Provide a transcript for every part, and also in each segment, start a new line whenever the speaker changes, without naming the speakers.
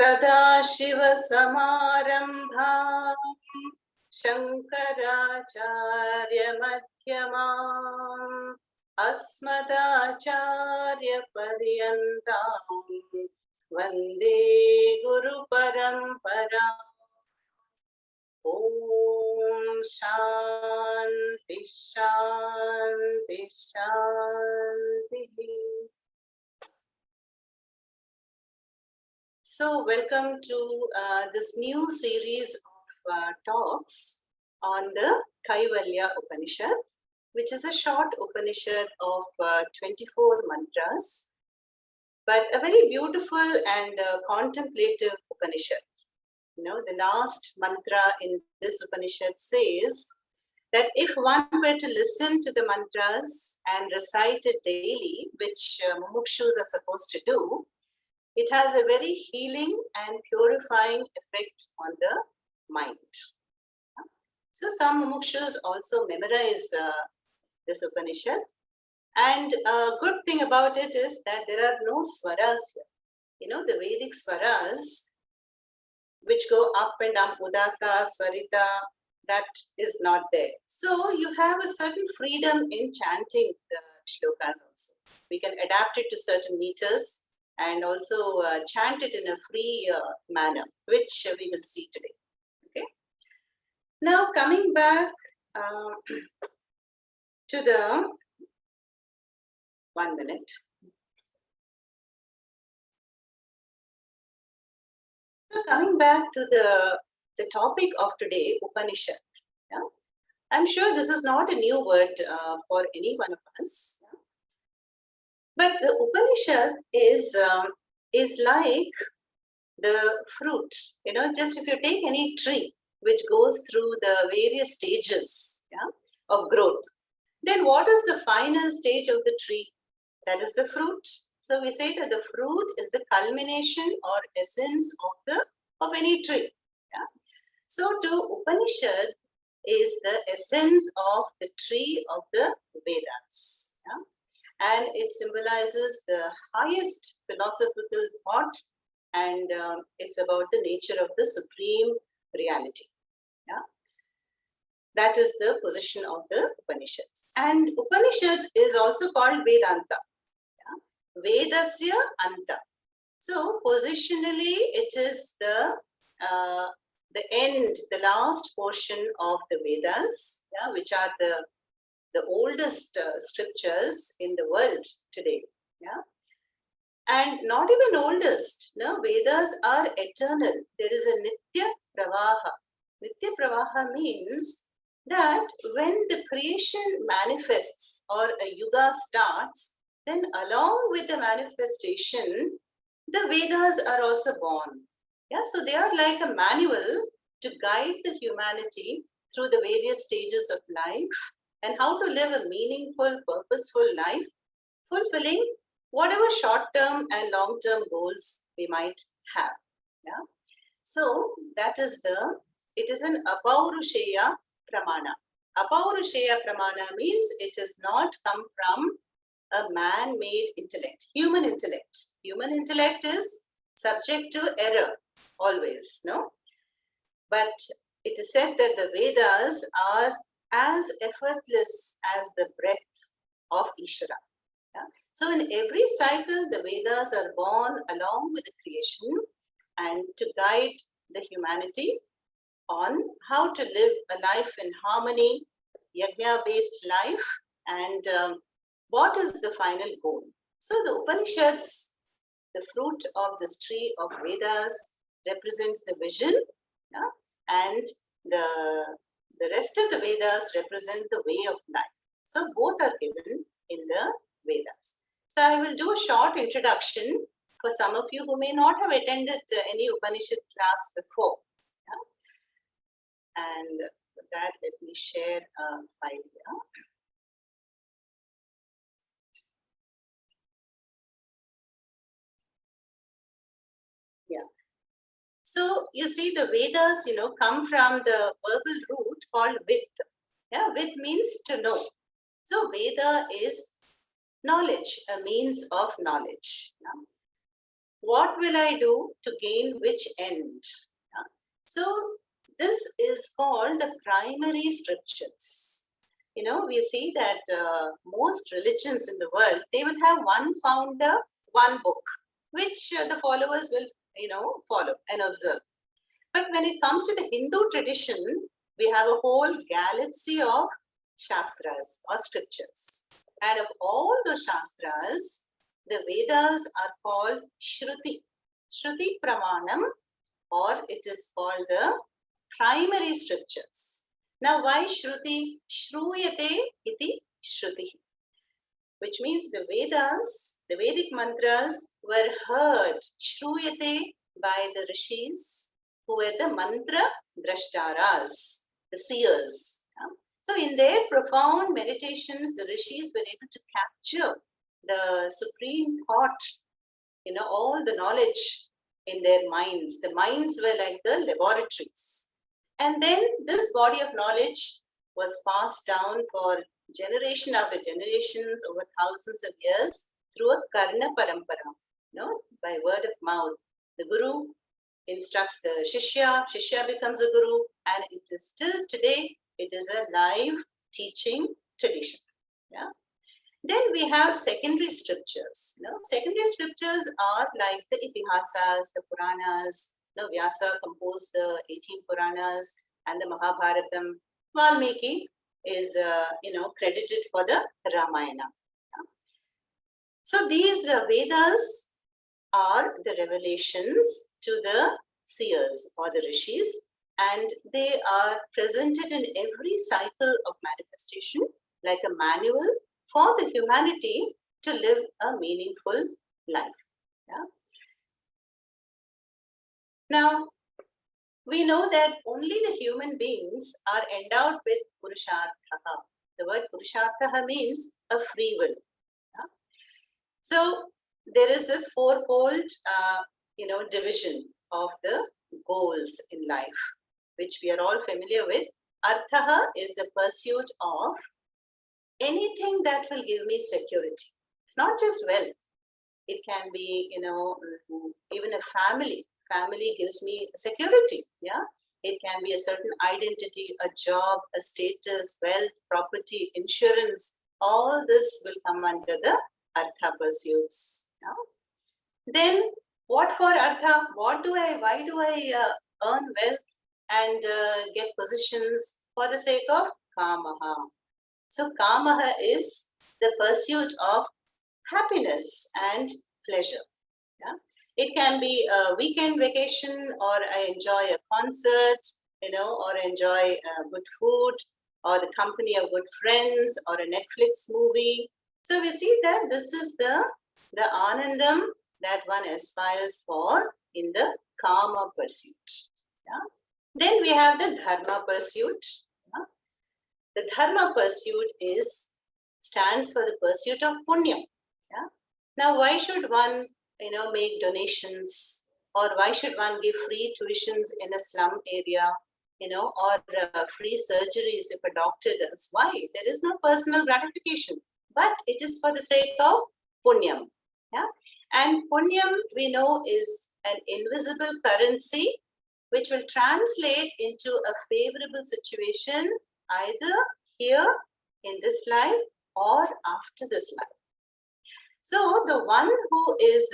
सदाशिवसमारम्भां शङ्कराचार्यमध्यमाम् अस्मदाचार्यपर्यन्तां वन्दे गुरुपरम्पराम्। ॐ शान्ति शान्ति शान्तिः। So welcome to this new series of talks on the Kaivalya Upanishad, which is a short Upanishad of 24 mantras, but a very beautiful and contemplative Upanishad. You know, the last mantra in this Upanishad says that if one were to listen to the mantras and recite it daily, which mumukshus are supposed to do, it has a very healing and purifying effect on the mind. So some mumukshus also memorize this Upanishad. And a good thing about it is that there are no swaras here. You know, the Vedic swaras, which go up and down, Udata, Swarita, that is not there. So you have a certain freedom in chanting the shlokas also. We can adapt it to certain meters and also chant it in a free manner, which we will see today. Okay. Now coming back to the 1 minute. So coming back to the topic of today, Upanishad. Yeah? I'm sure this is not a new word for any one of us. Yeah? But the Upanishad is like the fruit. You know, just if you take any tree which goes through the various stages, yeah, of growth, then what is the final stage of the tree? That is the fruit. So we say that the fruit is the culmination or essence of any tree. Yeah? So to Upanishad is the essence of the tree of the Vedas. Yeah? And it symbolizes the highest philosophical thought, and it's about the nature of the supreme reality. Yeah? That is the position of the Upanishads. And Upanishads is also called Vedanta. Yeah? Vedasya Anta. So positionally, it is the end, the last portion of the Vedas, yeah, which are the oldest scriptures in the world today. Yeah? And not even oldest. No, Vedas are eternal. There is a Nitya Pravaha. Nitya Pravaha means that when the creation manifests or a yuga starts, then along with the manifestation, the Vedas are also born. Yeah, so they are like a manual to guide the humanity through the various stages of life and how to live a meaningful, purposeful life, fulfilling whatever short-term and long-term goals we might have. Yeah. So that is it is an Apaurusheya Pramana. Apaurusheya Pramana means it has not come from a man-made intellect, human intellect. Human intellect is subject to error always, no? But it is said that the Vedas are as effortless as the breath of Ishvara. Yeah? So in every cycle, the Vedas are born along with the creation and to guide the humanity on how to live a life in harmony, yajna-based life, and what is the final goal. So the Upanishads, the fruit of this tree of Vedas, represents the vision, yeah? And the rest of the Vedas represent the way of life. So both are given in the Vedas. So I will do a short introduction for some of you who may not have attended any Upanishad class before. Yeah? And with that, let me share a file here. Yeah. So you see the Vedas, you know, come from the verbal root called Vid. Yeah, Vid means to know. So Veda is knowledge, a means of knowledge. Yeah? What will I do to gain which end? Yeah. So this is called the primary scriptures. We see that most religions in the world, they will have one founder, one book, which the followers will, follow and observe. But when it comes to the Hindu tradition, we have a whole galaxy of Shastras or scriptures. And of all the Shastras, the Vedas are called Shruti. Shruti Pramanam, or it is called the primary scriptures. Now, why Shruti? Shruyate iti Shruti. Which means the Vedas, the Vedic mantras were heard, Shruyate, by the rishis, who were the mantra drashtaras, the seers. So in their profound meditations, the rishis were able to capture the supreme thought, all the knowledge in their minds. The minds were like the laboratories. And then this body of knowledge was passed down for generation after generations over thousands of years through a karna parampara, by word of mouth. The guru instructs the shishya becomes a guru, and it is still today, it is a live teaching tradition. Yeah. Then we have secondary scriptures. Secondary scriptures are like the Itihasas, the Puranas. Vyasa composed the 18 Puranas and the Mahabharatam. Valmiki is, credited for the Ramayana. So these Vedas are the revelations to the seers or the rishis, and they are presented in every cycle of manifestation like a manual for the humanity to live a meaningful life. Yeah? Now, we know that only the human beings are endowed with Purushartha. The word Purushartha means a free will. Yeah? So there is this fourfold, division of the goals in life, which we are all familiar with. Artha is the pursuit of anything that will give me security. It's not just wealth. It can be, even a family. Family gives me security. Yeah. It can be a certain identity, a job, a status, wealth, property, insurance. All this will come under the Artha pursuits. Yeah. Then what for Artha? Why do I earn wealth and get positions? For the sake of Kamaha. So Kamaha is the pursuit of happiness and pleasure. Yeah? It can be a weekend vacation, or I enjoy a concert, or enjoy good food, or the company of good friends, or a Netflix movie. So we see that this is the anandam that one aspires for in the Kama pursuit. Yeah? Then we have the Dharma pursuit. Yeah? The Dharma pursuit stands for the pursuit of Punya. Yeah? Now, why should one, make donations, or why should one give free tuitions in a slum area, or free surgeries if a doctor does? Why? There is no personal gratification, but it is for the sake of Punyam. Yeah? And Punyam, we know, is an invisible currency which will translate into a favorable situation either here in this life or after this life. So the one who is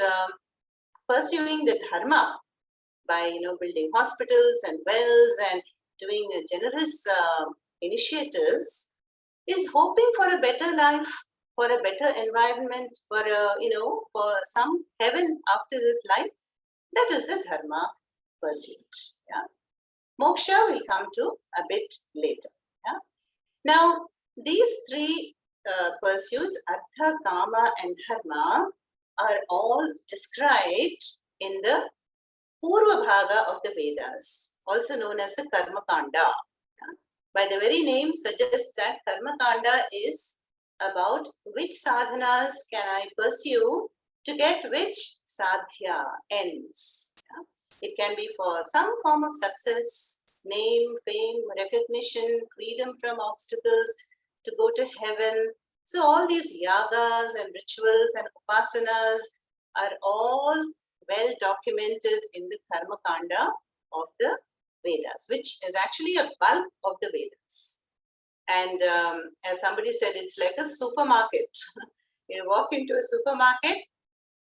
pursuing the dharma by building hospitals and wells and doing generous initiatives is hoping for a better life, for a better environment, for for some heaven after this life. That is the dharma pursuit. Yeah. Moksha will come to a bit later. Yeah. Now, these three pursuits, Artha, Kama, and Dharma, are all described in the Purva Bhaga of the Vedas, also known as the Karma Kanda. By the very name suggests that Karma Kanda is about which sadhanas can I pursue to get which sadhya ends. It can be for some form of success, name, fame, recognition, freedom from obstacles, to go to heaven. So all these yagas and rituals and upasanas are all well documented in the Karma Kanda of the Vedas, which is actually a bulk of the Vedas. And as somebody said, it's like a supermarket. You walk into a supermarket,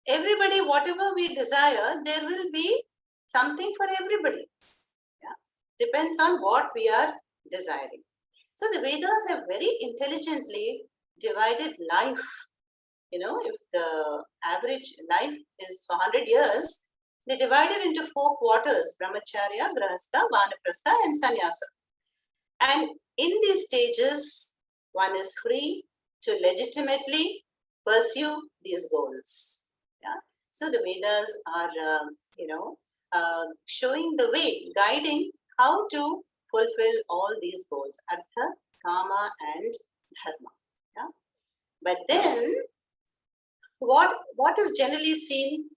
everybody, whatever we desire, there will be something for everybody. Yeah? Depends on what we are desiring. So the Vedas have very intelligently divided life. You know, if the average life is for 100 years, they divide it into 4 quarters: Brahmacharya, Grahastha, Vanaprastha, and Sannyasa. And in these stages, one is free to legitimately pursue these goals. Yeah? So the Vedas are, showing the way, guiding how to fulfill all these goals: Artha, Kama, and Dharma. Yeah? But then, what is generally seen?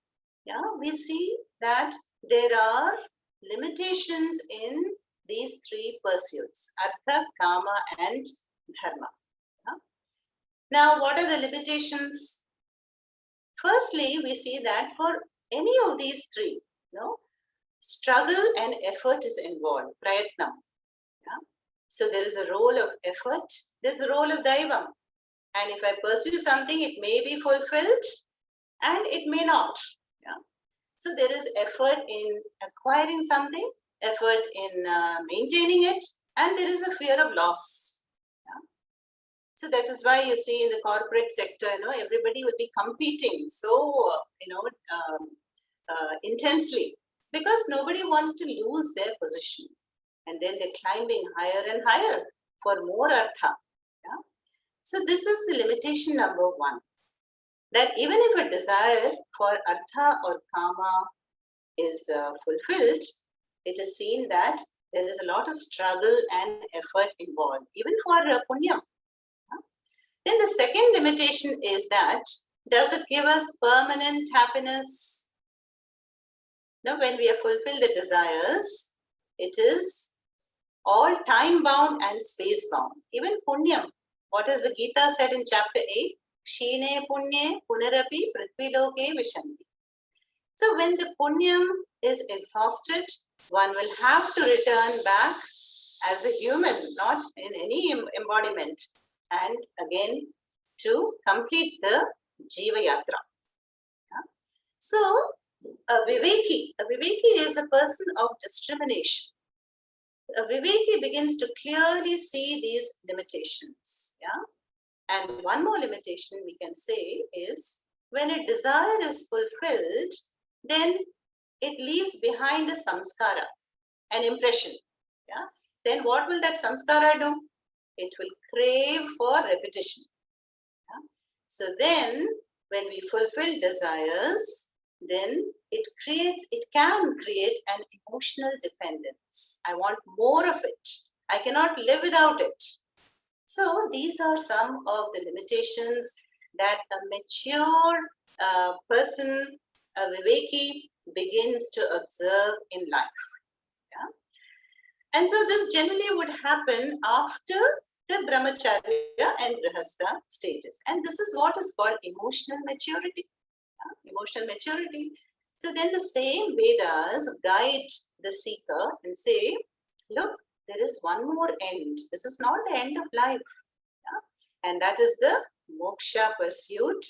Yeah, we see that there are limitations in these 3 pursuits: Artha, Kama, and Dharma. Yeah? Now, what are the limitations? Firstly, we see that for any of these 3, struggle and effort is involved, prayatnam. Yeah? So there is a role of effort, there's a role of daivam. And if I pursue something, it may be fulfilled and it may not. Yeah? So there is effort in acquiring something, effort in maintaining it, and there is a fear of loss. Yeah? So that is why you see in the corporate sector, everybody will be competing so, intensely, because nobody wants to lose their position. And then they're climbing higher and higher for more artha. Yeah? So this is the limitation number 1. That even if a desire for artha or kama is fulfilled, it is seen that there is a lot of struggle and effort involved, even for punyam. Then the second limitation is that, does it give us permanent happiness? Now, when we have fulfilled the desires, it is all time bound and space bound. Even punyam, what is the Gita said in chapter 8? Kshine punye punarapi prithviloke vishanti. So when the punyam is exhausted, one will have to return back as a human, not in any embodiment, and again to complete the Jiva Yatra. Yeah? So a Viveki is a person of discrimination. A Viveki begins to clearly see these limitations. Yeah? And one more limitation we can say is, when a desire is fulfilled, then it leaves behind a samskara, an impression. Yeah? Then what will that samskara do? It will crave for repetition. Yeah? So then, when we fulfill desires, then it can create an emotional dependence. I want more of it. I cannot live without it. So these are some of the limitations that a mature person, a Viveki, begins to observe in life. Yeah? And so this generally would happen after the Brahmacharya and Grihastha stages. And this is what is called emotional maturity. Yeah? Emotional maturity. So then the same Vedas guide the seeker and say, look, there is one more end. This is not the end of life. Yeah? And that is the moksha pursuit,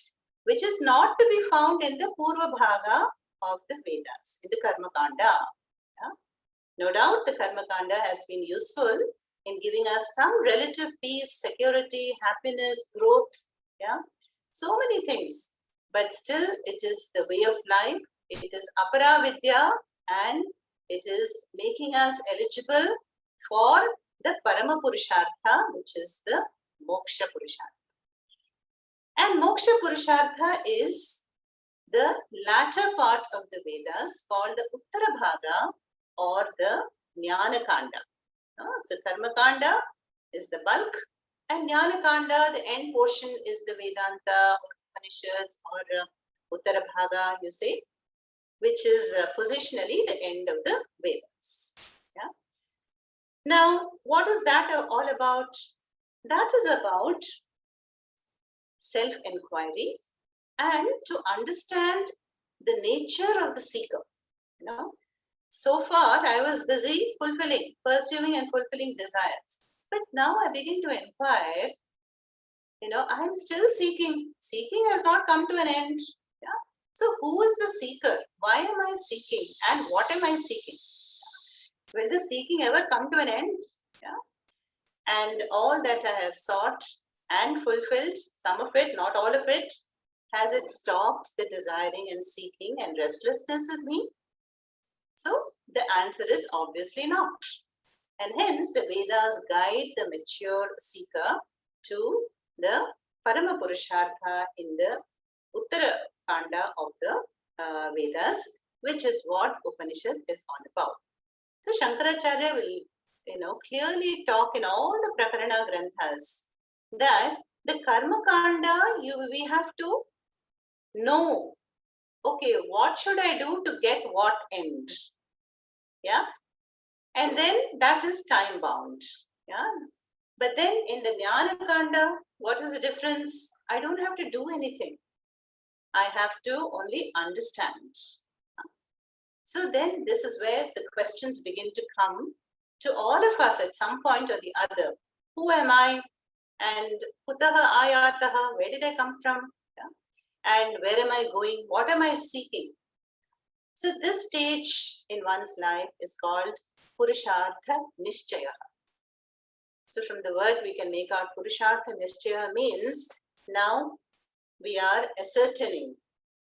which is not to be found in the Purva Bhaga of the Vedas, in the Karma Kanda. Yeah? No doubt the Karma Kanda has been useful in giving us some relative peace, security, happiness, growth. Yeah? So many things. But still, it is the way of life. It is apara vidya, and it is making us eligible for the Parama Purushartha, which is the Moksha Purushartha. And Moksha Purushartha is the latter part of the Vedas called the Uttara Bhaga or the Jnana Kanda. So Karma Kanda is the bulk, and Jnana Kanda, the end portion, is the Vedanta or Upanishads or Uttara Bhaga, you say, which is positionally the end of the Vedas. Yeah? Now, what is that all about? That is about self-inquiry and to understand the nature of the seeker. So far I was busy pursuing and fulfilling desires. But now I begin to inquire, I'm still seeking. Seeking has not come to an end. Yeah. So who is the seeker? Why am I seeking? And what am I seeking? Will the seeking ever come to an end? Yeah. And all that I have sought and fulfilled, some of it, not all of it, has it stopped the desiring and seeking and restlessness in me? So the answer is obviously not. And hence the Vedas guide the mature seeker to the Parama Purushartha in the Uttara Kanda of the Vedas, which is what Upanishad is all about. So Shankaracharya will, clearly talk in all the Prakarana Granthas that the Karma Kanda, we have to know, okay, what should I do to get what end? Yeah. And then that is time bound. Yeah. But then in the Jnana Kanda, what is the difference? I don't have to do anything. I have to only understand. So then this is where the questions begin to come to all of us at some point or the other. Who am I? And kutaha ayataha, where did I come from? Yeah. And where am I going? What am I seeking? So this stage in one's life is called Purushartha Nishchaya. So from the word we can make out Purushartha Nishchaya means now we are ascertaining,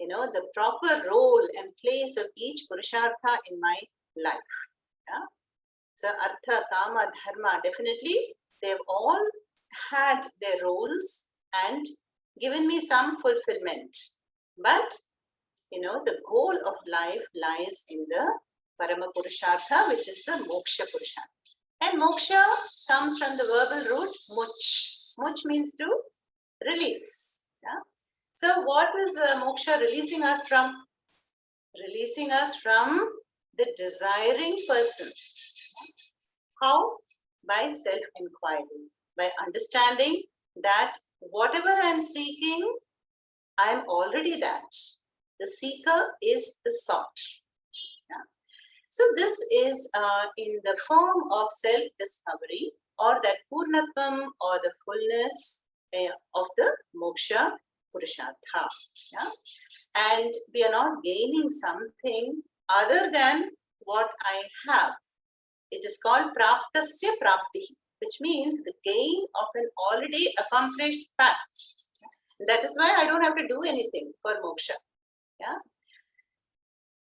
the proper role and place of each Purushartha in my life. Yeah? So Artha, Kama, Dharma, definitely they've all had their roles and given me some fulfillment. But, the goal of life lies in the Parama Purushartha, which is the Moksha Purushartha. And moksha comes from the verbal root much. Much means to release. Yeah? So what is moksha releasing us from? Releasing us from the desiring person. How? By self-inquiry, by understanding that whatever I'm seeking, I'm already that. The seeker is the sought. Yeah? So this is in the form of self-discovery or that purnatvam or the fullness of the moksha purushartha. Yeah? And we are not gaining something other than what I have. It is called praptasya prapti, which means the gain of an already accomplished fact. That is why I don't have to do anything for moksha. Yeah?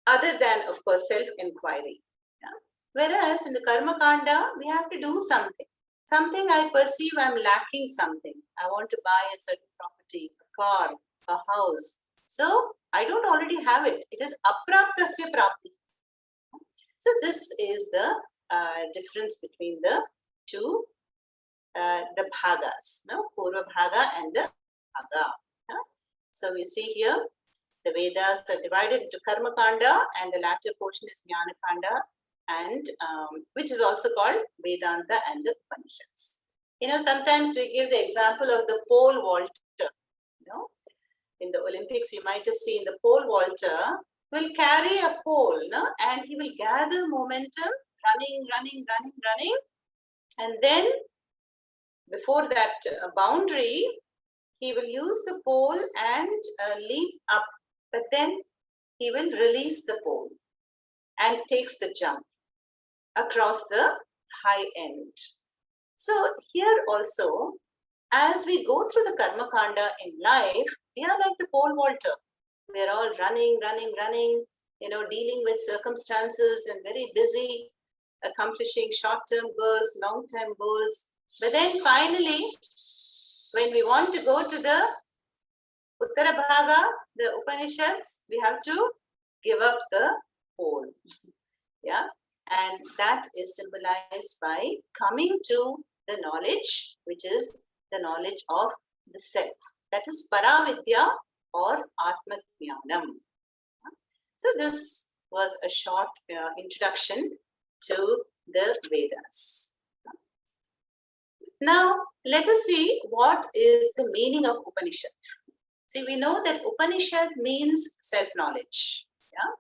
Other than, of course, self-inquiry. Yeah? Whereas in the Karma Kanda, we have to do something. Something I perceive I'm lacking something. I want to buy a certain property, a car, a house. So I don't already have it. It is apraptasya prapti. So this is the difference between the two, the bhagas, Purva Bhaga and the Bhaga. So we see here, the Vedas are divided into Karma Kanda and the latter portion is Jnana Kanda, and which is also called Vedanta and the Upanishads. Sometimes we give the example of the pole vaulter. In the Olympics, you might have seen the pole vaulter will carry a pole, and he will gather momentum, running, and then before that boundary, he will use the pole and leap up, but then he will release the pole and takes the jump across the high end. So here also, as we go through the Karma Kanda in life, we are like the pole vaulter. We are all running, dealing with circumstances and very busy, accomplishing short-term goals, long-term goals. But then finally, when we want to go to the Uttara Bhaga, the Upanishads, we have to give up the pole. Yeah, and that is symbolized by coming to the knowledge, which is the knowledge of the self. That is Paravidya or Atma Jnanam. So this was a short introduction to the Vedas. Now, let us see what is the meaning of Upanishad. See, we know that Upanishad means self-knowledge. Yeah.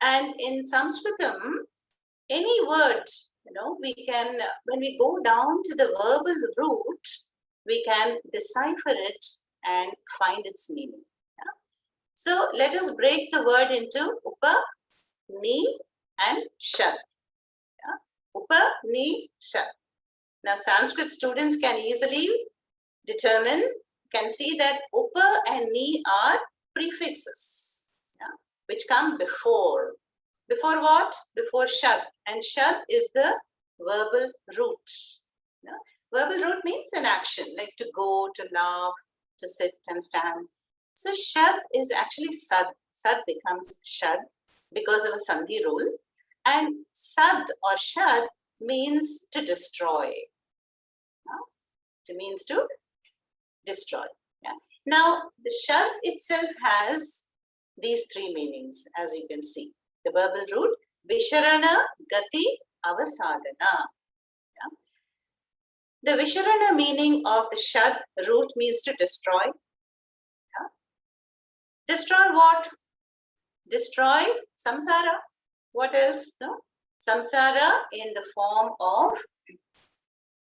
And in Sanskritam, any word, we can, when we go down to the verbal root, we can decipher it and find its meaning. Yeah? So let us break the word into Upa, Ni, and Shad. Yeah? Upa, Ni, Shad. Now, Sanskrit students can easily determine, can see that Upa and Ni are prefixes, yeah, which come before. Before what? Before Shad. And Shad is the verbal root. Yeah? Verbal root means an action, like to go, to laugh, to sit and stand. So Shad is actually Sad. Sad becomes Shad because of a Sandhi rule. And Sad or Shad means to destroy. It means to destroy. Yeah. Now, the Shad itself has these three meanings, as you can see. The verbal root, Visharana, Gati, Avasadana. Yeah. The Visharana meaning of the Shad root means to destroy. Yeah. Destroy what? Destroy samsara. What else? No? Samsara in the form of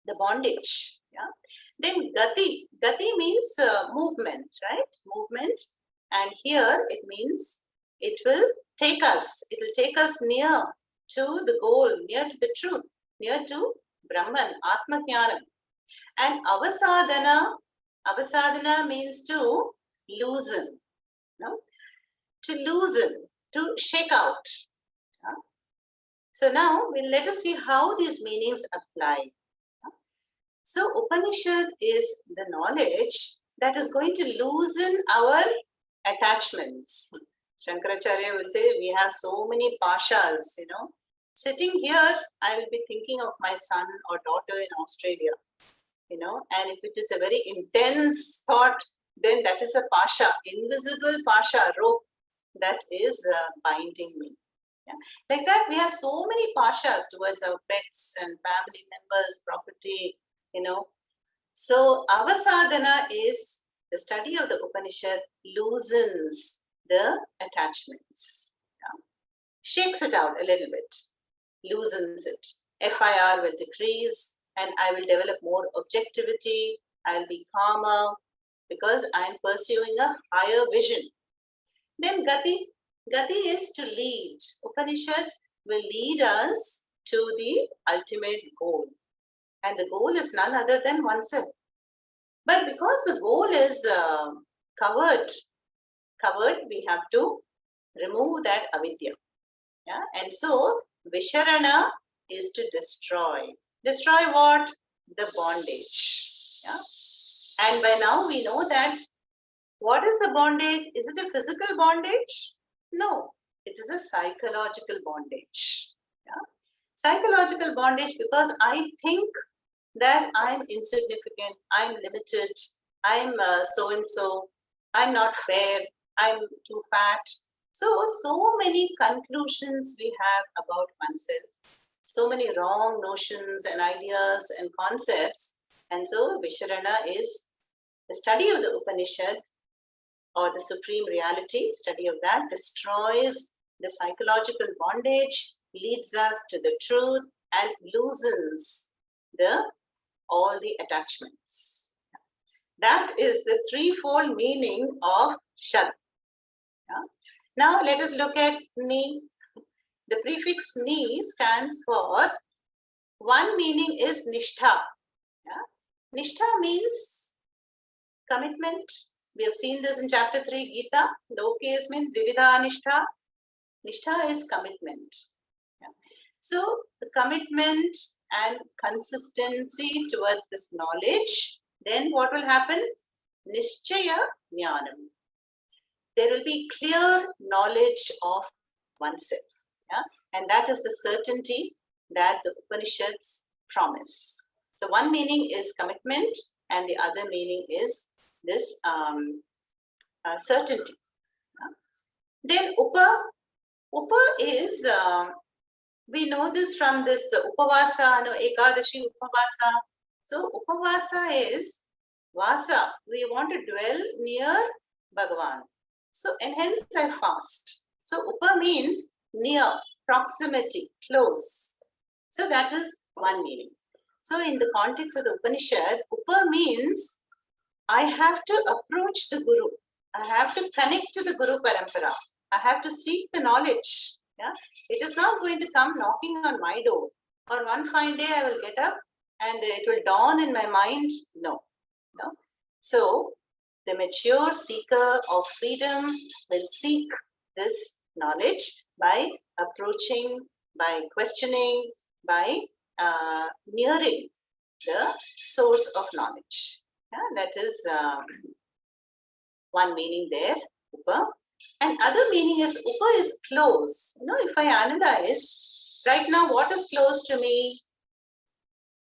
the bondage. Yeah. Then Gati. Gati means movement, right? Movement. And here it means it will take us. It will take us near to the goal, near to the truth, near to Brahman, Atma Jnanam. And Avasadana means to loosen, no? To loosen, to shake out. Yeah? So now let us see how these meanings apply. Yeah? So Upanishad is the knowledge that is going to loosen our attachments. Shankaracharya would say we have so many pashas, Sitting here, I will be thinking of my son or daughter in Australia, and if it is a very intense thought, then that is a pasha, invisible pasha, rope that is binding me. Yeah. Like that, we have so many pashas towards our pets and family members, property, So, Avasadana is the study of the Upanishad loosens the attachments, yeah? Shakes it out a little bit, loosens it. FIR will decrease and I will develop more objectivity. I'll be calmer because I'm pursuing a higher vision. Then Gati. Gati is to lead. Upanishads will lead us to the ultimate goal. And the goal is none other than oneself. But because the goal is covered, we have to remove that avidya. Yeah? And so, Visharana is to destroy. Destroy what? The bondage. Yeah? And by now we know that what is the bondage? Is it a physical bondage? No, it is a psychological bondage. Yeah? Psychological bondage because I think that I'm insignificant, I'm limited, I'm so-and-so, I'm not fair, I'm too fat. So many conclusions we have about oneself, so many wrong notions and ideas and concepts. And so Visharana is the study of the Upanishads or the supreme reality, study of that destroys the psychological bondage, leads us to the truth and loosens all the attachments. That is the threefold meaning of Shad. Yeah? Now let us look at Ni. The prefix Ni stands for, one meaning is Nishtha. Yeah? Nishtha means commitment. We have seen this in chapter 3 Gita. Lokes means Vividha Nishtha. Nishtha is commitment. Yeah? So the commitment and consistency towards this knowledge, then what will happen? Nishchaya Jnanam. There will be clear knowledge of oneself. Yeah? And that is the certainty that the Upanishads promise. So one meaning is commitment and the other meaning is this certainty. Then Upa is, we know this from this Upavasa, Ekadashi Upavasa. So Upavasa is Vasa, we want to dwell near Bhagavan. So, and hence I fast. So, upa means near, proximity, close. So, that is one meaning. So, in the context of the Upanishad, upa means I have to approach the Guru. I have to connect to the Guru Parampara. I have to seek the knowledge. Yeah? It is not going to come knocking on my door. Or one fine day I will get up and it will dawn in my mind. No. No. So the mature seeker of freedom will seek this knowledge by approaching, by questioning, by nearing the source of knowledge. Yeah, that is one meaning there, upa. And other meaning is upa is close. If I analyze, right now what is close to me?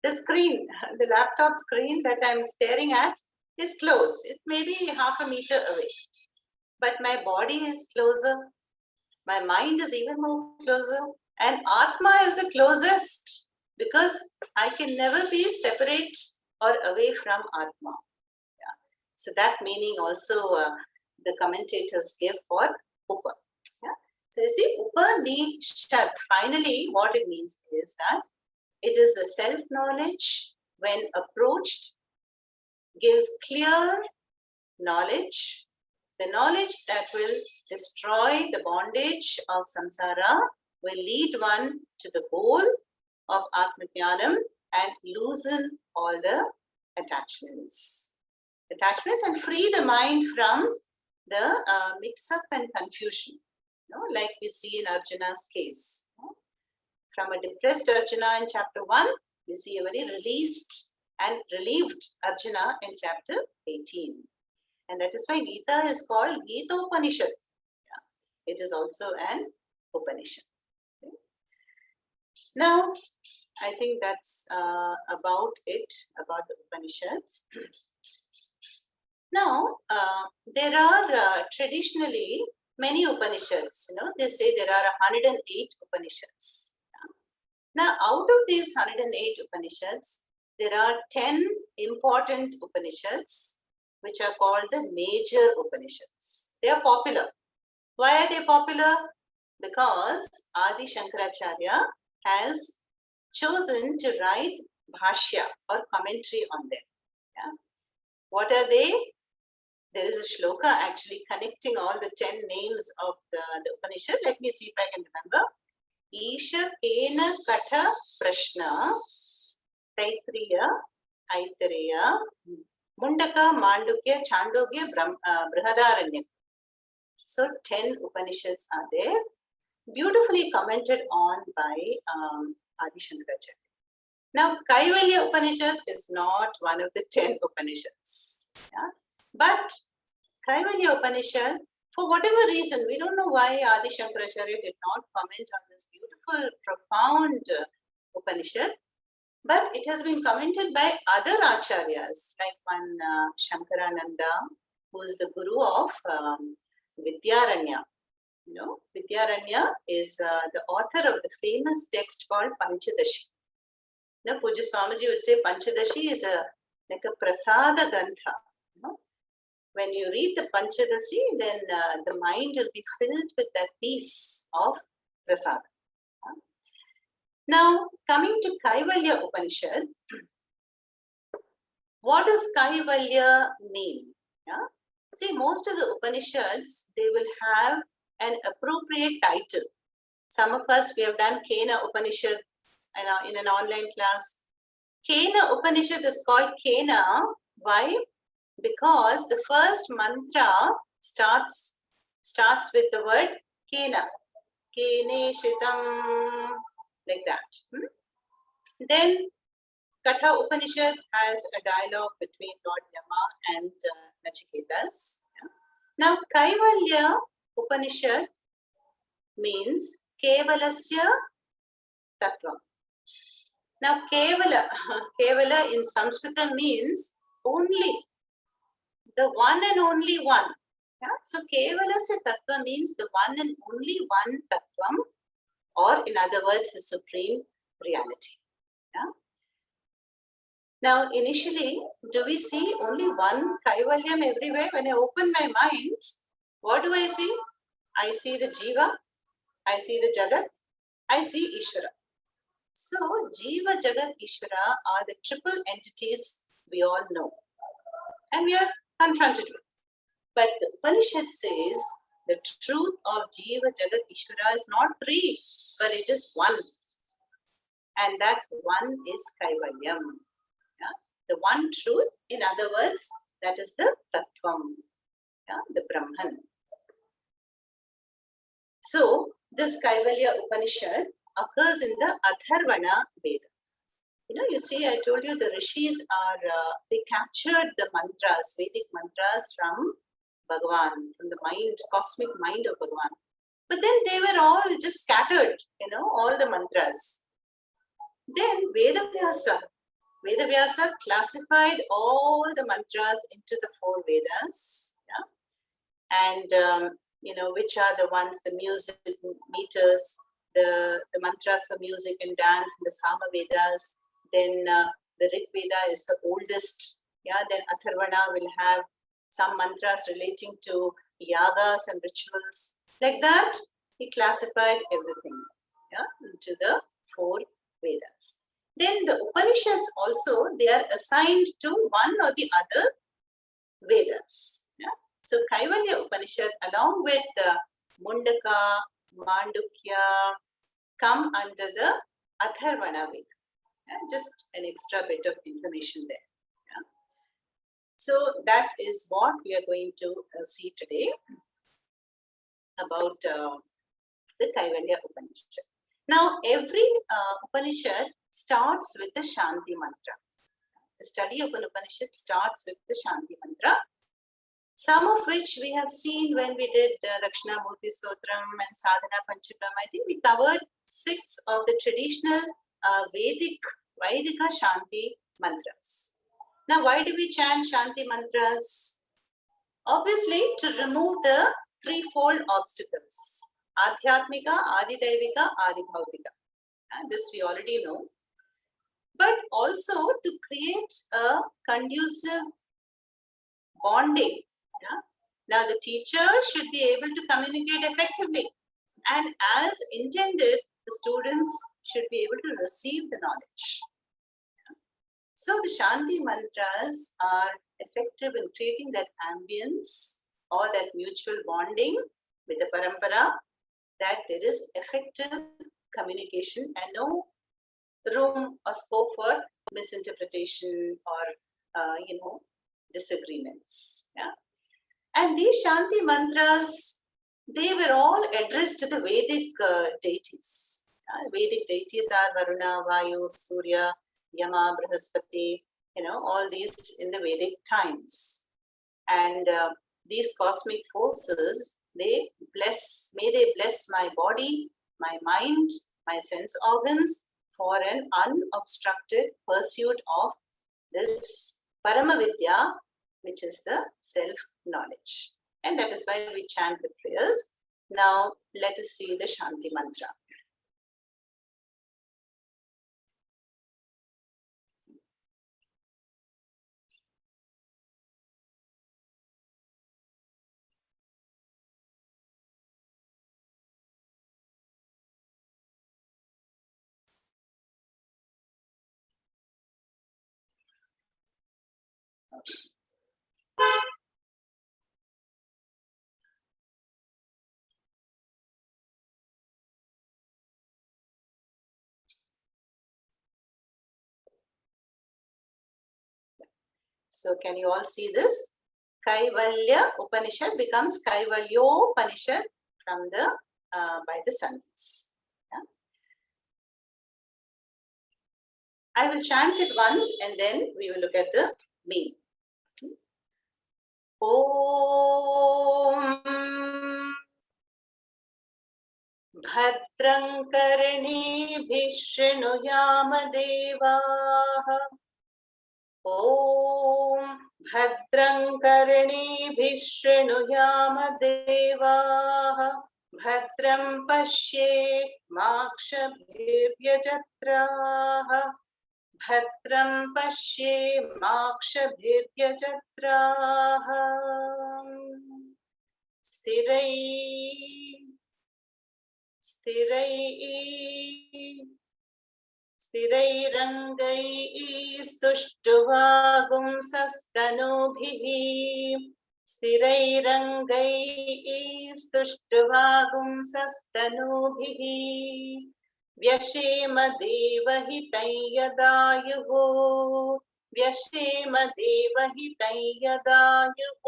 The screen, the laptop screen that I'm staring at is close. It may be half a meter away. But my body is closer. My mind is even more closer. And Atma is the closest because I can never be separate or away from Atma. Yeah. So that meaning also the commentators give for Upa. Yeah. So you see, Upa Ni Shad. Finally, what it means is that it is the self-knowledge when approached gives clear knowledge, the knowledge that will destroy the bondage of samsara, will lead one to the goal of Atmajnanam and loosen all the attachments. And free the mind from the mix-up and confusion, like we see in Arjuna's case. From a depressed Arjuna in chapter 1, we see a very released and relieved Arjuna in chapter 18. And that is why Gita is called Gita Upanishad. Yeah. It is also an Upanishad. Okay. Now, I think that's about it, about the Upanishads. Now, there are traditionally many Upanishads. They say there are 108 Upanishads. Now, out of these 108 Upanishads, there are 10 important Upanishads, which are called the major Upanishads. They are popular. Why are they popular? Because Adi Shankaracharya has chosen to write bhashya or commentary on them. Yeah? What are they? There is a shloka actually connecting all the 10 names of the Upanishad. Let me see if I can remember. Isha Kena Katha Prashna Taitriya Aitareya Mundaka Mandukya Chandogya Brihadaranya. So 10 Upanishads are there, beautifully commented on by Adi Shankaracharya. Now, Kaivalya Upanishad is not one of the 10 Upanishads. Yeah? But Kaivalya Upanishad, for whatever reason, we don't know why Adi Shankaracharya did not comment on this beautiful, profound Upanishad, but it has been commented by other acharyas, like one Shankarananda, who is the guru of Vidyaranya. Vidyaranya is the author of the famous text called Panchadashi. Now, Puja Swamiji would say Panchadashi is like a prasada gantha. When you read the Panchadashi, then the mind will be filled with that peace of prasada. Now, coming to Kaivalya Upanishad, what does Kaivalya mean? Yeah? See, most of the Upanishads, they will have an appropriate title. Some of us, we have done Kena Upanishad in an online class. Kena Upanishad is called Kena. Why? Because the first mantra starts with the word Kena. Kene Shitam, like that. Then Katha Upanishad has a dialogue between Lord Yama and Nachiketas. Yeah. Now, Kaivalya Upanishad means Kevalasya Tattvam. Now, Kevala in Sanskrit means only, the one and only one. Yeah? So, Kevalasya Tattva means the one and only one Tattvam, or in other words, the supreme reality. Yeah? Now, initially, do we see only one Kaivalyam everywhere? When I open my mind, what do I see? I see the Jiva, I see the Jagat, I see Ishvara. So, Jiva, Jagat, Ishvara are the triple entities we all know and we are confronted with. But the Upanishad says the truth of Jiva, Jagat, Ishvara is not three, but it is one. And that one is Kaivalyam. Yeah? The one truth, in other words, that is the Tattvam, yeah? The Brahman. So, this Kaivalya Upanishad occurs in the Atharvana Veda. You see, I told you the rishis are, they captured the mantras, Vedic mantras from Bhagavan, from the mind, cosmic mind of Bhagavan. But then they were all just scattered, all the mantras. Then Vedavyasa classified all the mantras into the 4 Vedas, yeah? And which are the ones, the music meters, the mantras for music and dance in the Sama Vedas. Then the Rig Veda is the oldest, yeah. Then Atharvana will have some mantras relating to yagas and rituals. Like that, he classified everything, yeah, into the 4 Vedas. Then the Upanishads also, they are assigned to one or the other Vedas. Yeah? So Kaivalya Upanishad along with Mundaka, Mandukya come under the Atharvana Veda. Yeah? Just an extra bit of information there. Yeah? So that is what we are going to see today about the Kaivalya Upanishad. Now every Upanishad starts with the Shanti mantra. The study of an Upanishad starts with the Shanti mantra, some of which we have seen when we did Dakshinamurti Stotram and Sadhana Panchakam. I think we covered 6 of the traditional Vedika Shanti mantras. Now, why do we chant Shanti mantras? Obviously, to remove the threefold obstacles: Adhyatmika, Adidaivika, Adibhautika. And this we already know. But also to create a conducive bonding. Yeah? Now, the teacher should be able to communicate effectively. And as intended, the students should be able to receive the knowledge. Yeah? So, the Shanti mantras are effective in creating that ambience or that mutual bonding with the parampara, that there is effective communication and no room or scope for misinterpretation or disagreements. Yeah, and these Shanti mantras, they were all addressed to the Vedic deities. Vedic deities are Varuna, Vayu, Surya, Yama, Brihaspati. All these in the Vedic times, and these cosmic forces, may they bless my body, my mind, my sense organs, for an unobstructed pursuit of this Paramavidya, which is the self-knowledge. And that is why we chant the prayers. Now, let us see the Shanti mantra. So, can you all see this? Kaivalya Upanishad becomes Kaivalyopanishad from the by the sentence. Yeah? I will chant it once and then we will look at the meaning. Om Bhadram Karnebhih Shrunuyama Devaah. Om Bhadram Karnebhih Shrunuyama Devaah. Bhadram Pashyet Makshabhir Vyajatraah. भद्रं पश्येमाक्षभिर्यजत्राः स्थिरैरङ्गैस्तुष्टुवागुंसस्तनूभिः स्थिरैरङ्गैस्तुष्टुवागुंसस्तनूभिः व्यशेम देवहितं यदायुः व्यशेम देवहितं यदायुः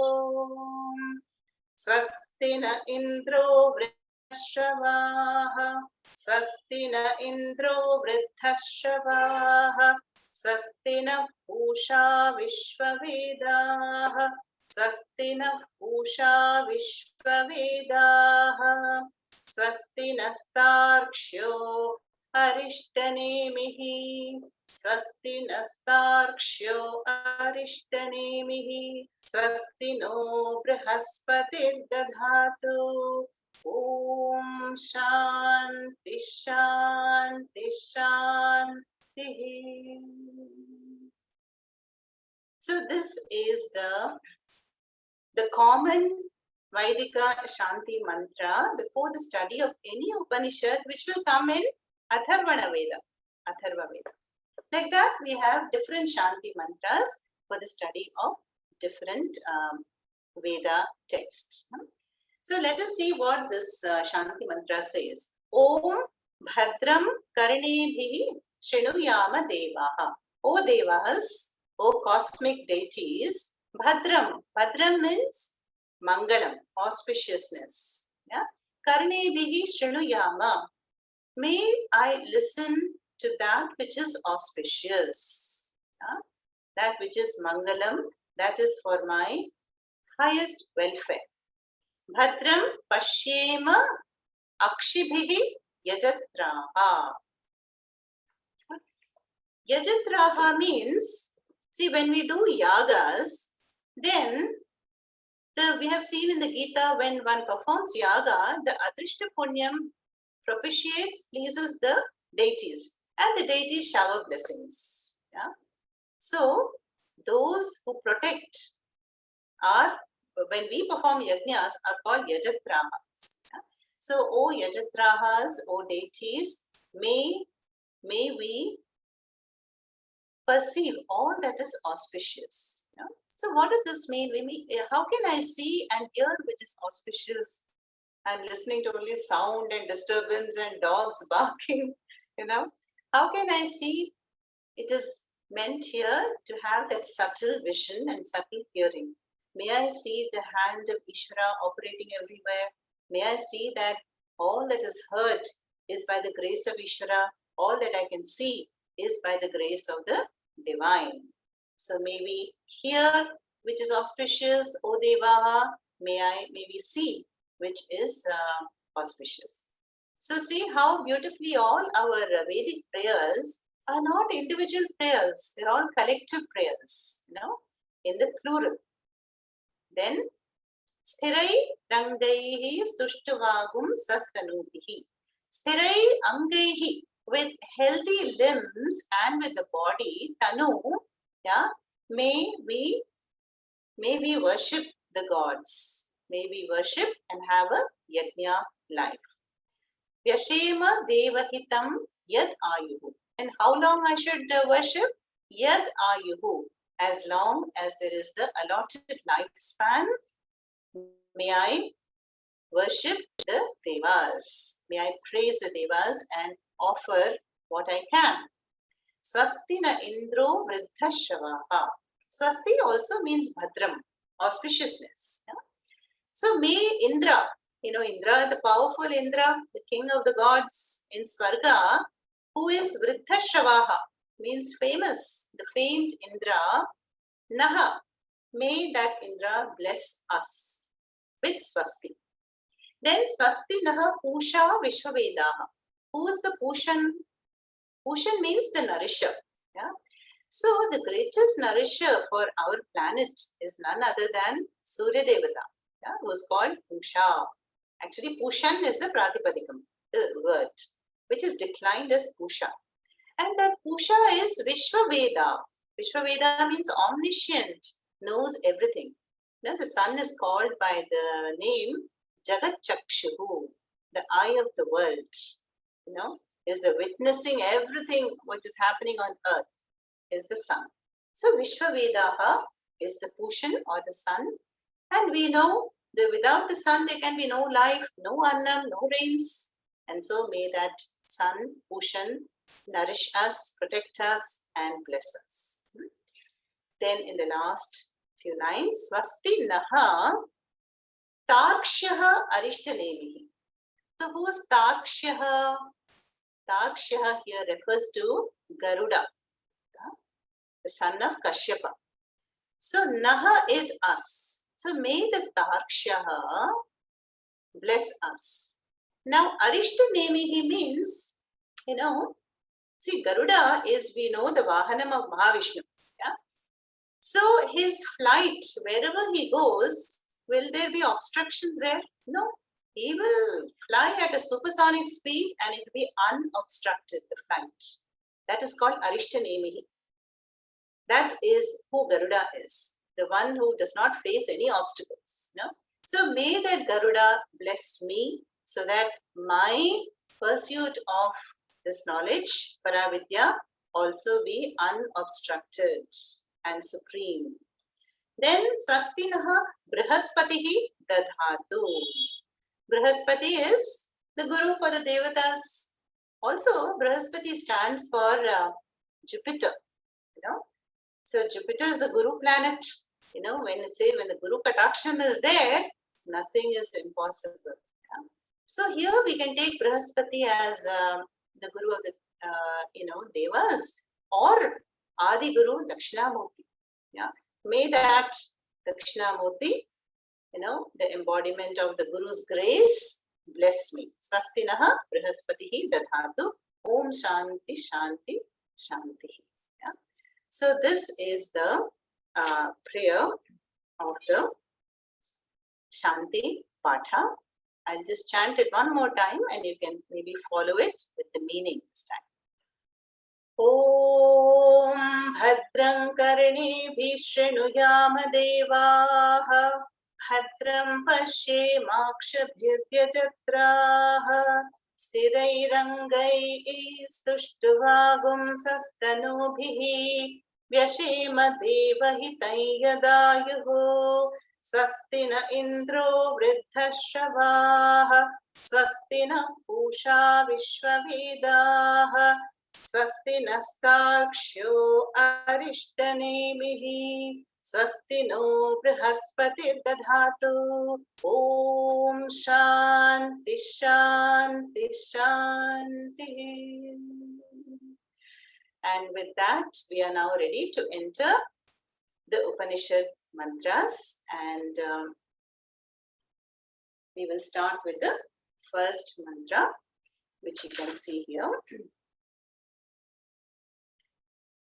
स्वस्ति न इन्द्रो वृद्धश्रवाः स्वस्ति न इन्द्रो वृद्धश्रवाः स्वस्ति न पूषा विश्ववेदाः स्वस्ति न पूषा विश्ववेदाः स्वस्ति नस्तार्क्ष्यो अरिष्टनेमिः स्वस्ति नस्तार्क्ष्यो अरिष्टनेमिः स्वस्ति नो बृहस्पतिर्दधातु ॐ शान्ति शान्ति शान्तिः. So this is the common Vaidika Shanti mantra before the study of any Upanishad, which will come in Atharvana Veda. Atharva Veda. Like that, we have different Shanti mantras for the study of different Veda texts. So let us see what this Shanti mantra says. Om Bhadram Karnebhihi Srinuyama Devaha. O Devas, O cosmic deities, Bhadram. Bhadram means Mangalam, auspiciousness. Yeah? Karnebhihi Srinuyama. May I listen to that which is auspicious. Yeah? That which is Mangalam, that is for my highest welfare. Bhadram Pashyema Akshibhihi Yajatraha. Yajatraha means, see, when we do yagas, then we have seen in the Gita, when one performs yaga, the Adrishta Punyam propitiates, pleases the deities, and the deities shower blessings. Yeah? So, those who protect are, when we perform yajnas, are called yajatrahas. Yeah? So, O yajatrahas, O deities, may we perceive all that is auspicious. Yeah? So what does this mean? How can I see and hear which is auspicious? I'm listening to only sound and disturbance and dogs barking, How can I see? It is meant here to have that subtle vision and subtle hearing. May I see the hand of Ishvara operating everywhere? May I see that all that is heard is by the grace of Ishvara. All that I can see is by the grace of the divine. So may we hear which is auspicious, O Devaha. May we see which is auspicious. So see how beautifully all our Vedic prayers are not individual prayers. They're all collective prayers, in the plural. Then, Sthirai Rangaihi Stuštuvagum Sastanubhihi. Sthirai Angaihi, with healthy limbs and with the body, Tanu, yeah, may we worship the gods. May we worship and have a yajna life. Vyashema devahitam yad ayuhu. And how long I should worship? Yad ayuhu. As long as there is the allotted lifespan, may I worship the devas. May I praise the devas and offer what I can. Swasti na indro vriddhashavaha. Swasti also means bhadram, auspiciousness. Yeah? So may Indra, Indra, the powerful Indra, the king of the gods in Swarga, who is vriddhashavaha, means famous, the famed Indra, Naha, may that Indra bless us with Swasti. Then Swasti Naha Pusha Vishwavedaha. Who is the Pushan? Pushan means the nourisher. Yeah? So the greatest nourisher for our planet is none other than Surya Devata, who is called Pusha. Actually, Pushan is the Pratipadikam, the word, which is declined as Pusha. And that Pusha is Vishwaveda. Vishwaveda means omniscient, knows everything. Now, the sun is called by the name Jagat Chakshuhu, the eye of the world. Is the witnessing everything which is happening on earth is the sun. So Vishwavedaha is the Pushan or the sun. And we know that without the sun there can be no life, no annam, no rains. And so may that sun, Pushan, nourish us, protect us, and bless us. Then in the last few lines, Swasti Naha Tarkshaha Arishtanemihi. So who is Tarkshaha? Tarkshaha here refers to Garuda, the son of Kashyapa. So Naha is us. So may the Tarkshaha bless us. Now Arishtanemihi means, see, Garuda is, we know, the Vahanam of Mahavishnu. Yeah? So his flight, wherever he goes, will there be obstructions there? No. He will fly at a supersonic speed and it will be unobstructed, the flight. That is called Arishtanemihi. That is who Garuda is, the one who does not face any obstacles. So may that Garuda bless me so that my pursuit of this knowledge, Paravidya, also be unobstructed and supreme. Then Swastinaha Brihaspatihi Dadhatu. Brihaspati is the guru for the Devatas. Also, Brihaspati stands for Jupiter. So Jupiter is the guru planet. When the Guru Kataksham is there, nothing is impossible. Yeah? So here we can take Brihaspati as the guru of the Devas, or Adi Guru Dakshinamurti. Yeah? May that Dakshinamurti, the embodiment of the Guru's grace, bless me. Swastinaha Brihaspatihi Dadhatu Om Shanti Shanti Shanti. Yeah? So this is the prayer of the Shanti Patha. I'll just chant it one more time and you can maybe follow it with the meaning this time. Om Bhadram Karnebhi Shrunuyama Devaha Bhadram Pashyemakshabhiryajatraha Stirairangaiः Stuštuvagum Sastanubhiः Vyashema Devahitam Yadayuः Swasti na Indro Vriddhashavaha Swasti na Pusha Vishwavedaha Swasti nastakshyo Arishtanemihi Swasti no Brihaspati Dadhatu Om Shanti Shanti Shanti. And with that, we are now ready to enter the Upanishad mantras, and we will start with the first mantra, which you can see here.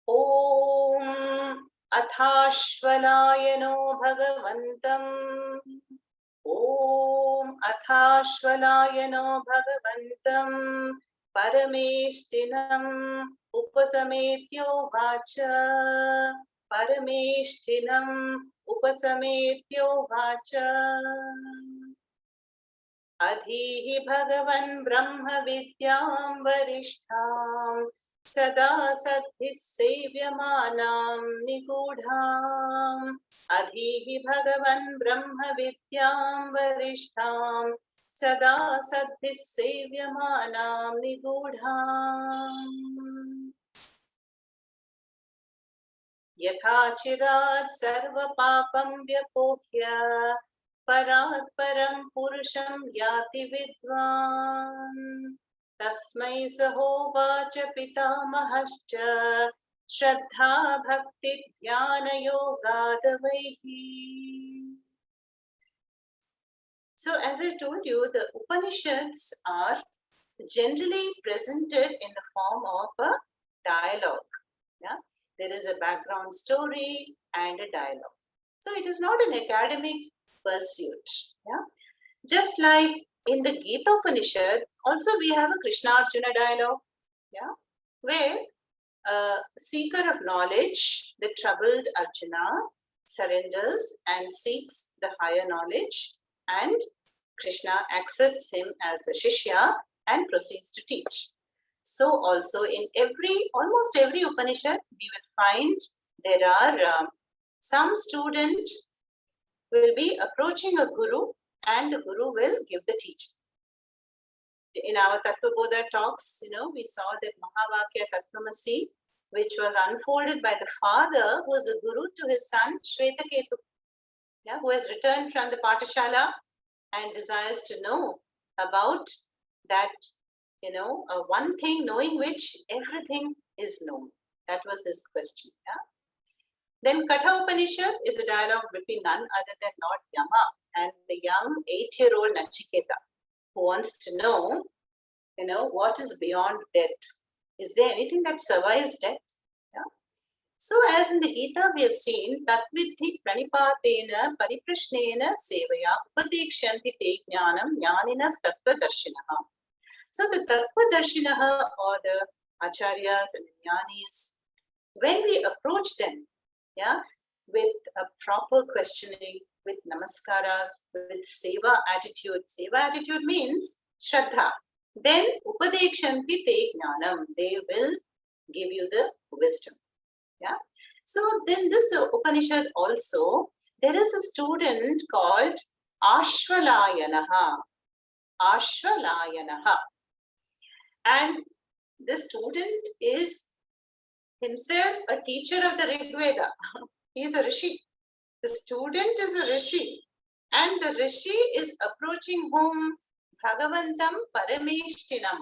Om Athashvalayano Bhagavantam. Om Athashvalayano Bhagavantam Parameshtinam Upasametyo Vacha. Parameshtinam Upasametyo Vacha. Adhihi Bhagavan Brahma Vidyam Varishtham Sada Saddhi Sevyamanam Nigudham. Adhihi Bhagavan Brahma Vidyam Varishtham Sada Saddhi Sevyamanam Nigudham. Yatha Chirat Sarva Papam Vyapokya Parat Param Purusham Yati Vidvan Tasmai Sahovacha Pitamahascha Shraddha Bhakti Dhyana Yogadavaihi. So as I told you, the Upanishads are generally presented in the form of a dialogue. Yeah? There is a background story and a dialogue. So it is not an academic pursuit. Yeah? Just like in the Gita Upanishad, also we have a Krishna Arjuna dialogue, yeah, where a seeker of knowledge, the troubled Arjuna surrenders and seeks the higher knowledge, and Krishna accepts him as the Shishya and proceeds to teach. So also in almost every Upanishad, we will find there are some student will be approaching a guru and the guru will give the teaching. In our Tattvabodha talks, we saw that Mahavakya Tattvamasi, which was unfolded by the father who was a guru to his son Shvetaketu, who has returned from the Patashala and desires to know about that, one thing knowing which everything is known. That was his question. Then Katha Upanishad is a dialogue between none other than Lord Yama and the young 8-year-old Nachiketa, who wants to know, what is beyond death. Is there anything that survives death? So as in the Gita we have seen, Tatvidhi pranipatena pariprashnena sevaya upadekshanti te jnanam jnaninas tattvadarshinaha. So the tattvadarshinaha, or the acharyas and jnanis, when we approach them, with a proper questioning, with namaskaras, with seva attitude. Seva attitude means shraddha. Then upadekshanti te jnanam, they will give you the wisdom. So then this Upanishad also, there is a student called Ashvalayanaha. Ashvalayanaha. And the student is himself a teacher of the Rig Veda. He is a Rishi. The student is a Rishi. And the Rishi is approaching whom? Bhagavantam Parameshtinam.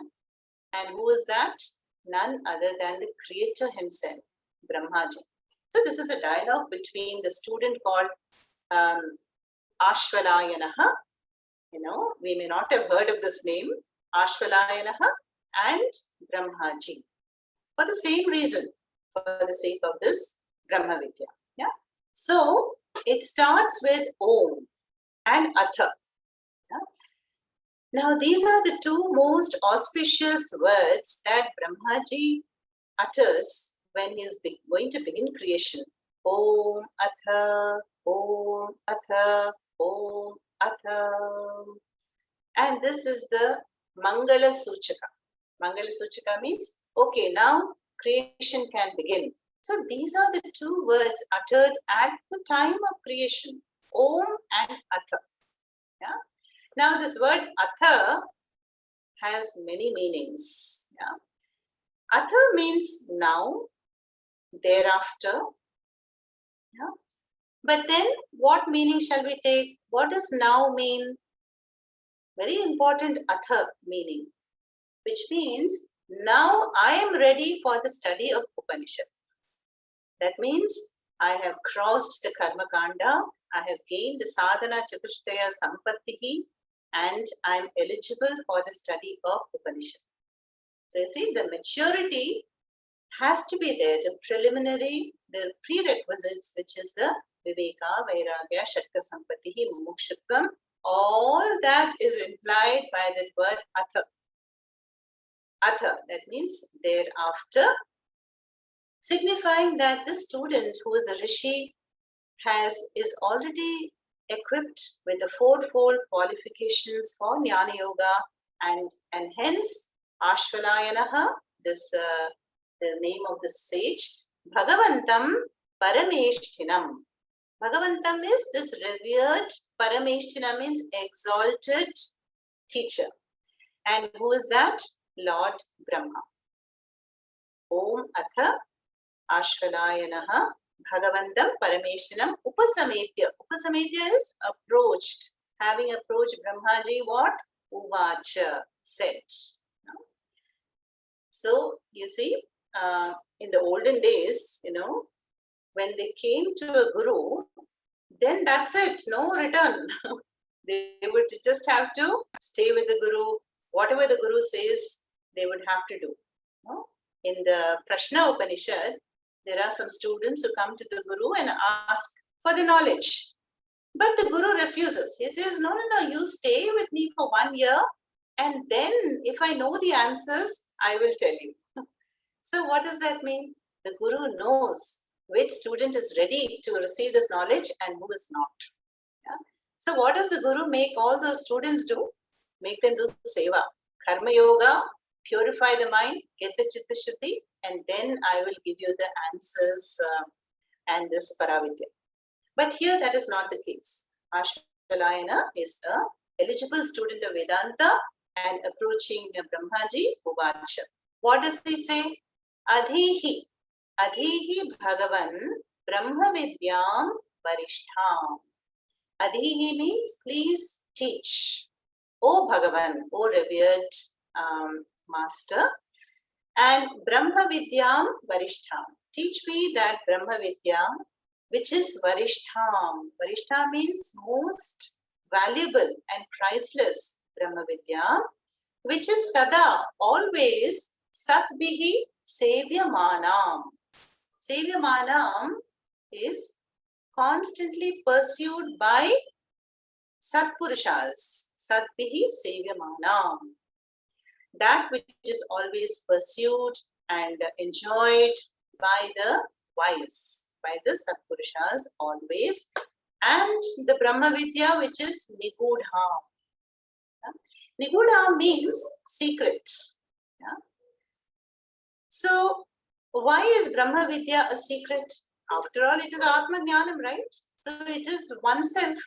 And who is that? None other than the creator himself, Brahmaji. So this is a dialogue between the student called Ashvalayanaha. We may not have heard of this name, Ashvalayanaha, and Brahmaji. For the same reason, for the sake of this Brahma Vidya. So it starts with Om and Atha. Now these are the two most auspicious words that Brahmaji utters when he is going to begin creation. Om Atha, Om Atha, Om Atha. And this is the Mangala Suchaka. Mangala Suchaka means, okay, now creation can begin. So these are the two words uttered at the time of creation, Om and Atha. Now this word Atha has many meanings. Atha means now, thereafter. But then what meaning shall we take? What does now mean? Very important Atha meaning, which means now I am ready for the study of Upanishad. That means I have crossed the Karma Kanda, I have gained the Sadhana Chatushtaya Sampattihi, and I am eligible for the study of Upanishad. So you see, the maturity has to be there, the preliminary, the prerequisites, which is the Viveka, Vairagya, Shatka Sampattihi, Mumukshutvam, all that is implied by the word Atha. Atha, that means thereafter, signifying that the student who is a Rishi is already equipped with the fourfold qualifications for Jnana Yoga, and hence Ashvalayanaha, this the name of the sage, Bhagavantam Parameshtinam. Bhagavantam is this revered, Parameshtina means exalted teacher. And who is that? Lord Brahma. Om Atha Ashvalayanaha Bhagavantam Parameshtinam Upasametya. Upasametya is approached. Having approached Brahmaji, what? Uvacha, said. So, you see, in the olden days, when they came to a guru, then that's it, no return. They would just have to stay with the guru. Whatever the guru says, they would have to do. In the Prashna Upanishad, there are some students who come to the guru and ask for the knowledge. But the guru refuses. He says, no, you stay with me for 1 year, and then if I know the answers, I will tell you. So what does that mean? The guru knows which student is ready to receive this knowledge and who is not. Yeah? So what does the guru make all those students do? Make them do seva, karma yoga, purify the mind, get the chitta shuddhi, and then I will give you the answers and this paravidya. But here that is not the case. Ashwalayana is a eligible student of Vedanta and approaching Brahmaji Uvacha. What does he say? Adhihi, Adhihi Bhagavan Brahma Vidyam Varishtham. Adhihi means please teach. O Bhagavan, O revered master, and Brahma Vidyam Varishtham. Teach me that Brahma Vidya, which is Varishtham. Varishtham means most valuable and priceless Brahma Vidya, which is Sada, always Satbihi Sevyamanam. Sevyamanam is constantly pursued by Satpurushas. Satbihi Sevyamanam. That which is always pursued and enjoyed by the wise, by the Satpurushas always, and the Brahma Vidya, which is Nigudha. Yeah? Nigudha means secret. Yeah? So, why is Brahma Vidya a secret? After all, it is Atma Jnanam, right? So, it is oneself.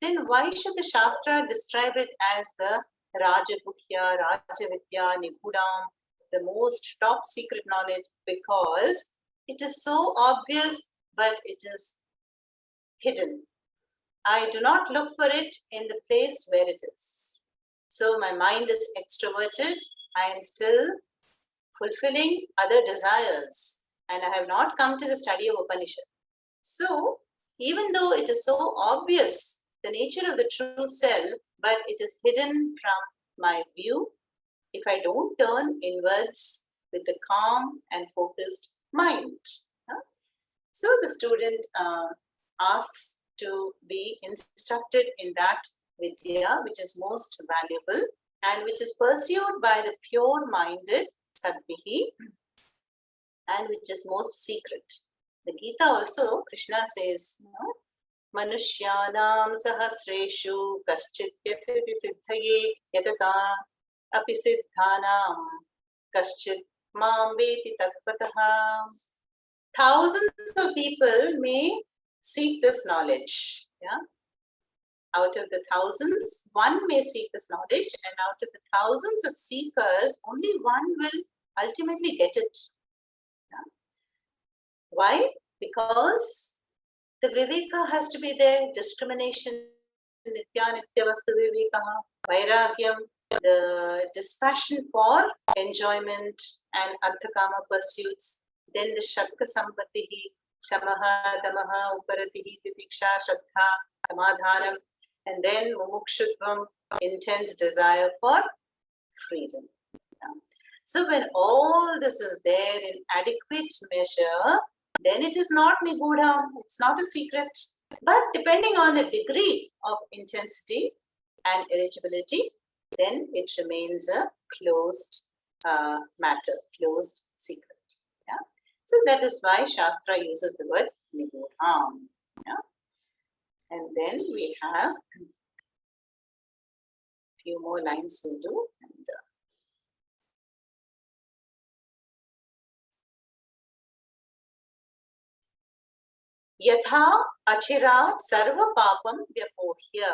Then why should the Shastra describe it as the Rajaguhya, Rajavidya, Nigudam, the most top secret knowledge? Because it is so obvious, but it is hidden. I do not look for it in the place where it is. So my mind is extroverted. I am still fulfilling other desires, and I have not come to the study of Upanishad. So even though it is so obvious, the nature of the true self, but it is hidden from my view if I don't turn inwards with a calm and focused mind. So the student asks to be instructed in that vidya which is most valuable and which is pursued by the pure-minded Sadbihi and which is most secret. The Gita also, Krishna says, Manushyanam sahasreshu kaschit siddhaye yatata api siddhanam kaschit mam veti tatpataha. Thousands of people may seek this knowledge. Yeah? Out of the thousands, one may seek this knowledge, and out of the thousands of seekers, only one will ultimately get it. Yeah? Why? Because the viveka has to be there, discrimination, nitya nitya vastu viveka, vairagyam, the dispassion for enjoyment and arthakama pursuits, then the shakka sampatihi, shamaha, damaha, uparatihi, titiksha, shraddha, samadhanam, and then mumukshutvam, intense desire for freedom. Yeah. So when all this is there in adequate measure, then it is not nigudha, it's not a secret. But depending on the degree of intensity and eligibility, then it remains a closed matter, closed secret. Yeah? So that is why Shastra uses the word nigudha. Yeah? And then we have a few more lines to do. And, Yatha achira sarva papam vyapohya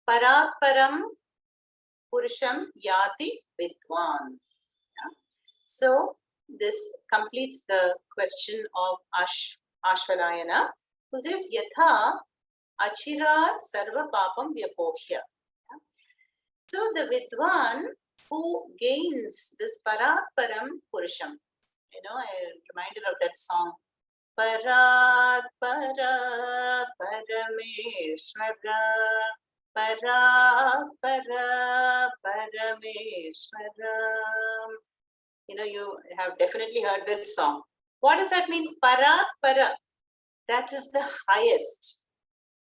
parat param purusham yati vidwan. Yeah? So this completes the question of Ashwalayana, who says Yatha achira sarva papam vyapohya. Yeah? So the vidwan who gains this parat param purusham, I'm reminded of that song. Parat para parameshwara, parat para parameshwara. You have definitely heard that song. What does that mean? Parat para. That is the highest.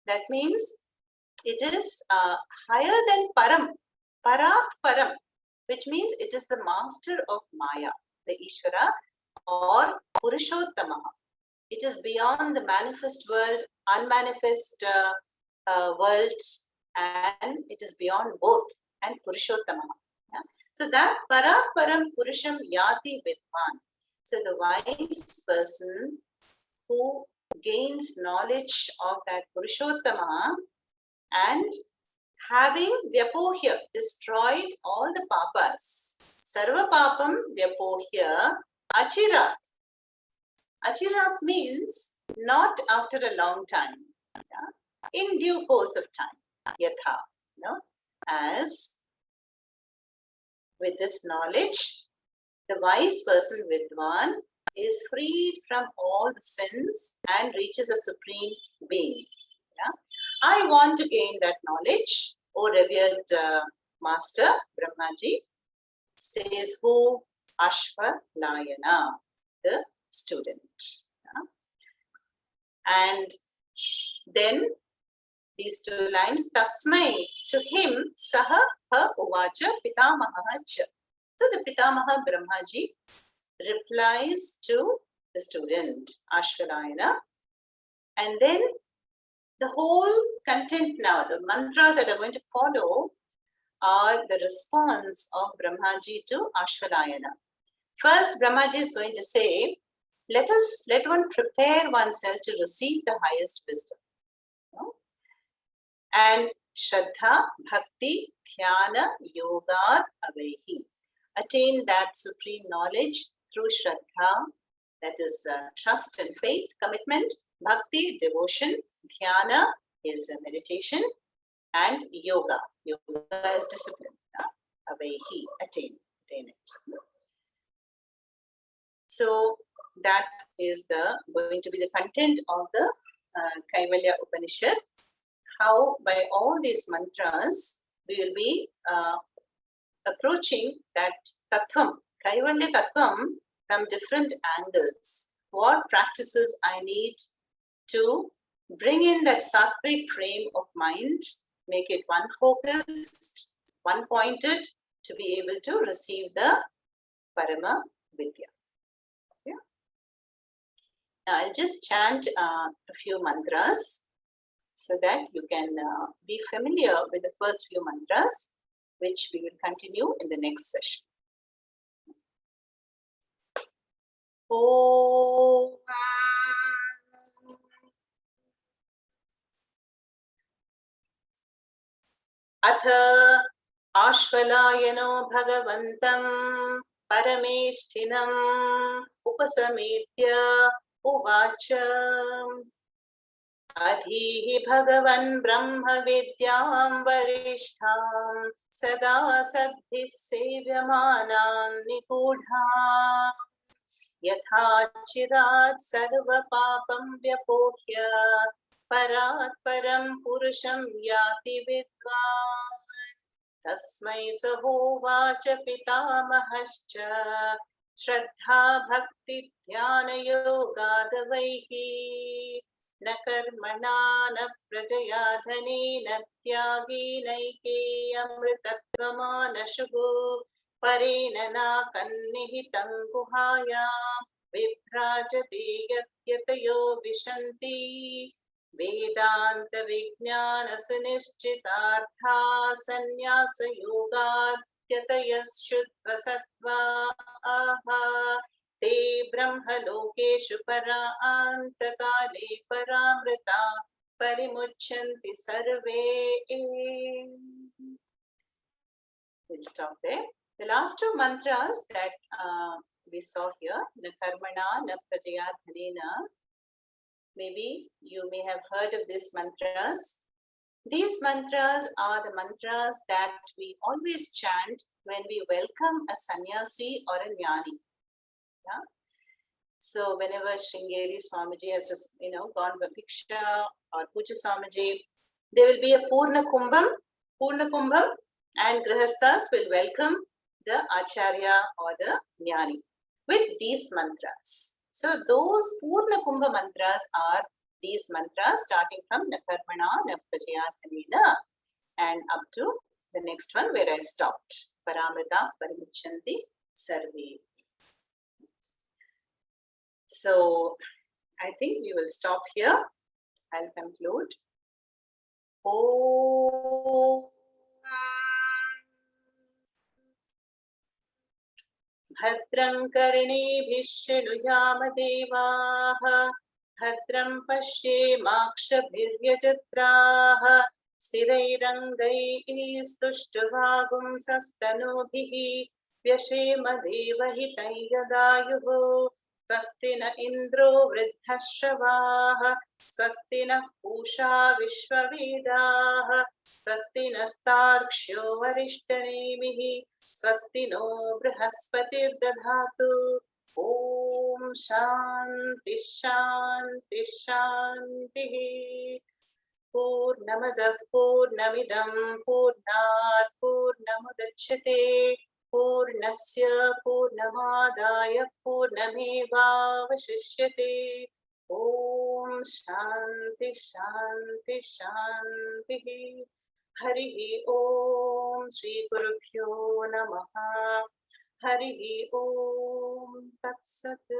That means it is higher than param. Parat param, which means it is the master of Maya. the Ishvara or Purushottama. It is beyond the manifest world, unmanifest world, and it is beyond both, and Purushottama. Yeah? So that Parak Param Purusham Yati Vidvan. So the wise person who gains knowledge of that Purushottama and having Vyapohya destroyed all the papas. Sarva papam Vyapohya Achirat. Achirat means not after a long time, yeah? In due course of time, yatha, no? As with this knowledge, the wise person, Vidwan, is freed from all the sins and reaches a supreme being. Yeah? I want to gain that knowledge, O revered Master Brahmaji, says who? Ashvalayana, the student. Yeah? And then these two lines, Tasmai, to him, Saha ha uvacha pitamaha cha. So the Pitamaha Brahmaji replies to the student, Ashvalayana. And then the whole content now, the mantras that are going to follow are the response of Brahmaji to Ashvalayana. First, Brahmaji is going to say, let one prepare oneself to receive the highest wisdom. No? And Shraddha, Bhakti, Dhyana, Yoga, Avehi. Attain that supreme knowledge through Shraddha, that is trust and faith, commitment, Bhakti, devotion, Dhyana is meditation, and Yoga. Yoga is discipline. Avehi, attain it. So that is going to be the content of the Kaivalya Upanishad. How by all these mantras we will be approaching that Tattvam, Kaivalya Tattvam from different angles. What practices I need to bring in that sattvic frame of mind, make it one focused, one pointed, to be able to receive the Parama Vidya. Yeah. Now I'll just chant a few mantras so that you can be familiar with the first few mantras, which we will continue in the next session. Om Atha Ashvalayano Bhagavantam Parameshtinam Upasametya Uvacha Adhihi Bhagavan Brahma Vidyam Varishtham Sada Saddhi Sevyamanam Nikudha Yatha Chirat Sarva Papam Vyapohya Parat Param Purusham Yati Vidvan Tasmai Sahovacha Pitamahascha Shraddha Bhakti Dhyana Yogadavaihi Na karmana na prajaya dhani na tyagi naike amritatvamana shubhu parena na kannihitam guhaya vibrajati yatyatayo vishanti vedanta vijnana sunischitartha sannyasa yoga yatayas shuddha sattva aha te brahma lokeshu para antakale paramrita parimuchanti sarve. We'll stop there. The last two mantras that we saw here, na karmana na prajaya dhanena, maybe you may have heard of these mantras. These mantras are the mantras that we always chant when we welcome a sannyasi or a jnani. Yeah? So whenever Sringeri Swamiji has just, gone for Bhiksha or Puja Swamiji, there will be a Purna Kumbham, and Grihasthas will welcome the Acharya or the Jnani with these mantras. So those Purna Kumbha mantras are these mantras starting from Nakarmana, Naprajayathanena and up to the next one where I stopped. Paramrita Parimuchanti Sarve. So I think we will stop here. I'll conclude. Om भद्रं कर्णेभिः शृणुयाम देवाः भद्रं पश्येमाक्षभिर्यजत्राः स्थिरैरङ्गैः स्तुष्टुवागुंसस्तनूभिः व्यशेम देवहितं यदायुः स्वस्ति न इन्द्रो वृद्धश्रवाः स्वस्ति नः पूषा विश्ववेदाः स्वस्ति नस्तार्क्ष्यो वरिष्ठनेमिः स्वस्ति नो बृहस्पतिर्दधातु ॐ शान्ति शान्ति शान्तिः पूर्णमदः पूर्णमिदं पूर्णात् पूर्णमुदच्यते पूर्णस्य पूर्णमादाय पूर्णमेवावशिष्यते ॐ शान्ति शान्ति शान्तिः हरिः ॐ श्रीगुरुभ्यो नमः हरिः ॐ तत्सत्।